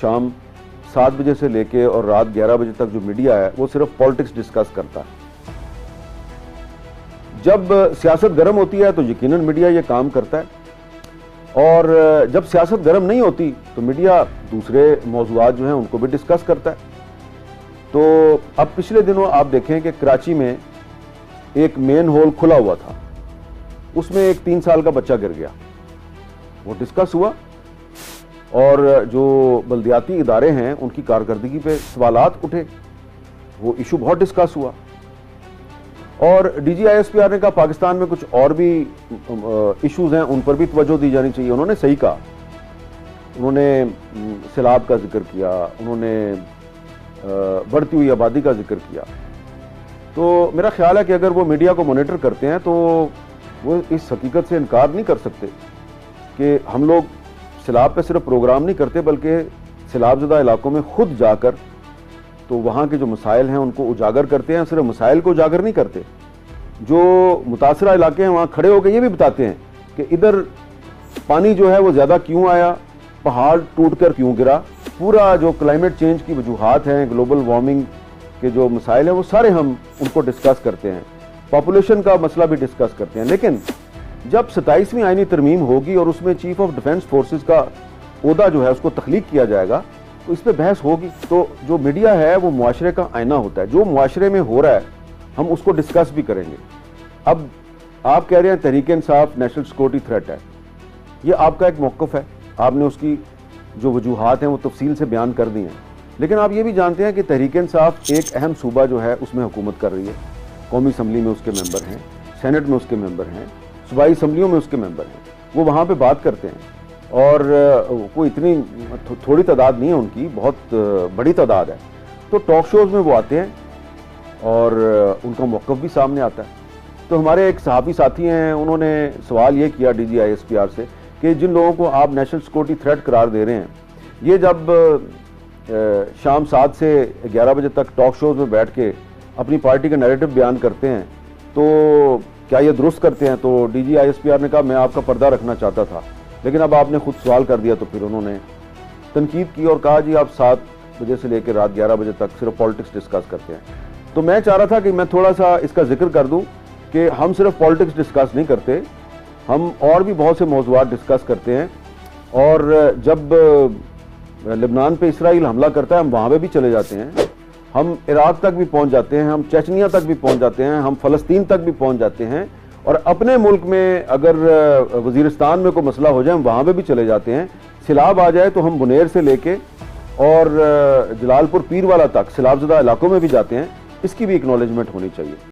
شام 7 بجے سے لے کے اور رات 11 بجے تک جو میڈیا ہے وہ صرف پالیٹکس ڈسکس کرتا ہے. جب سیاست گرم ہوتی ہے تو یقیناً میڈیا یہ کام کرتا ہے, اور جب سیاست گرم نہیں ہوتی تو میڈیا دوسرے موضوعات جو ہیں ان کو بھی ڈسکس کرتا ہے. تو اب پچھلے دنوں آپ دیکھیں کہ کراچی میں ایک مین ہول کھلا ہوا تھا, اس میں ایک 3 سال کا بچہ گر گیا, وہ ڈسکس ہوا, اور جو بلدیاتی ادارے ہیں ان کی کارکردگی پہ سوالات اٹھے, وہ ایشو بہت ڈسکس ہوا. اور D G I S P R نے کہا پاکستان میں کچھ اور بھی ایشوز ہیں, ان پر بھی توجہ دی جانی چاہیے. انہوں نے صحیح کہا, انہوں نے سیلاب کا ذکر کیا, انہوں نے بڑھتی ہوئی آبادی کا ذکر کیا. تو میرا خیال ہے کہ اگر وہ میڈیا کو مانیٹر کرتے ہیں تو وہ اس حقیقت سے انکار نہیں کر سکتے کہ ہم لوگ سیلاب پہ صرف پروگرام نہیں کرتے بلکہ سیلاب زدہ علاقوں میں خود جا کر تو وہاں کے جو مسائل ہیں ان کو اجاگر کرتے ہیں. صرف مسائل کو اجاگر نہیں کرتے, جو متاثرہ علاقے ہیں وہاں کھڑے ہو کے یہ بھی بتاتے ہیں کہ ادھر پانی جو ہے وہ زیادہ کیوں آیا, پہاڑ ٹوٹ کر کیوں گرا, پورا جو کلائمیٹ چینج کی وجوہات ہیں, گلوبل وارمنگ کے جو مسائل ہیں وہ سارے ہم ان کو ڈسکس کرتے ہیں. پاپولیشن کا مسئلہ بھی ڈسکس کرتے ہیں. لیکن جب 27ویں آئینی ترمیم ہوگی اور اس میں چیف آف ڈیفنس فورسز کا عہدہ جو ہے اس کو تخلیق کیا جائے گا تو اس پہ بحث ہوگی. تو جو میڈیا ہے وہ معاشرے کا آئینہ ہوتا ہے, جو معاشرے میں ہو رہا ہے ہم اس کو ڈسکس بھی کریں گے. اب آپ کہہ رہے ہیں Tehreek Insaf national security threat ہے, یہ آپ کا ایک موقف ہے, آپ نے اس کی جو وجوہات ہیں وہ تفصیل سے بیان کر دی ہیں. لیکن آپ یہ بھی جانتے ہیں کہ تحریک انصاف ایک اہم صوبہ جو ہے اس میں حکومت کر رہی ہے, قومی اسمبلی میں اس کے ممبر ہیں, سینٹ میں اس کے ممبر ہیں, صوبائی اسمبلیوں میں اس کے ممبر ہیں, وہ وہاں پہ بات کرتے ہیں, اور کوئی اتنی تھوڑی تعداد نہیں ہے ان کی, بہت بڑی تعداد ہے. تو ٹاک شوز میں وہ آتے ہیں اور ان کا موقف بھی سامنے آتا ہے. تو ہمارے ایک صحافی ساتھی ہیں, انہوں نے سوال یہ کیا D G I S P R سے کہ جن لوگوں کو آپ نیشنل سیکورٹی تھریٹ قرار دے رہے ہیں, یہ جب شام 7 سے 11 بجے تک ٹاک شوز میں بیٹھ کے اپنی پارٹی کا نیریٹو بیان کرتے ہیں تو کیا یہ درست کرتے ہیں؟ تو D G I S P R نے کہا میں آپ کا پردہ رکھنا چاہتا تھا, لیکن اب آپ نے خود سوال کر دیا. تو پھر انہوں نے تنقید کی اور کہا جی آپ 7 بجے سے لے کے رات 11 بجے تک صرف پالیٹکس ڈسکس کرتے ہیں. تو میں چاہ رہا تھا کہ میں تھوڑا سا اس کا ذکر کر دوں کہ ہم صرف پالیٹکس ڈسکس نہیں کرتے, ہم اور بھی بہت سے موضوعات ڈسکس کرتے ہیں. اور جب لبنان پہ اسرائیل حملہ کرتا ہے ہم وہاں پہ بھی چلے جاتے ہیں, ہم عراق تک بھی پہنچ جاتے ہیں, ہم چیچنیا تک بھی پہنچ جاتے ہیں, ہم فلسطین تک بھی پہنچ جاتے ہیں, اور اپنے ملک میں اگر وزیرستان میں کوئی مسئلہ ہو جائے ہم وہاں پہ بھی چلے جاتے ہیں. سیلاب آ جائے تو ہم بنیر سے لے کے اور جلال پور پیر والا تک سیلاب زدہ علاقوں میں بھی جاتے ہیں. اس کی بھی اکنالجمنٹ ہونی چاہیے.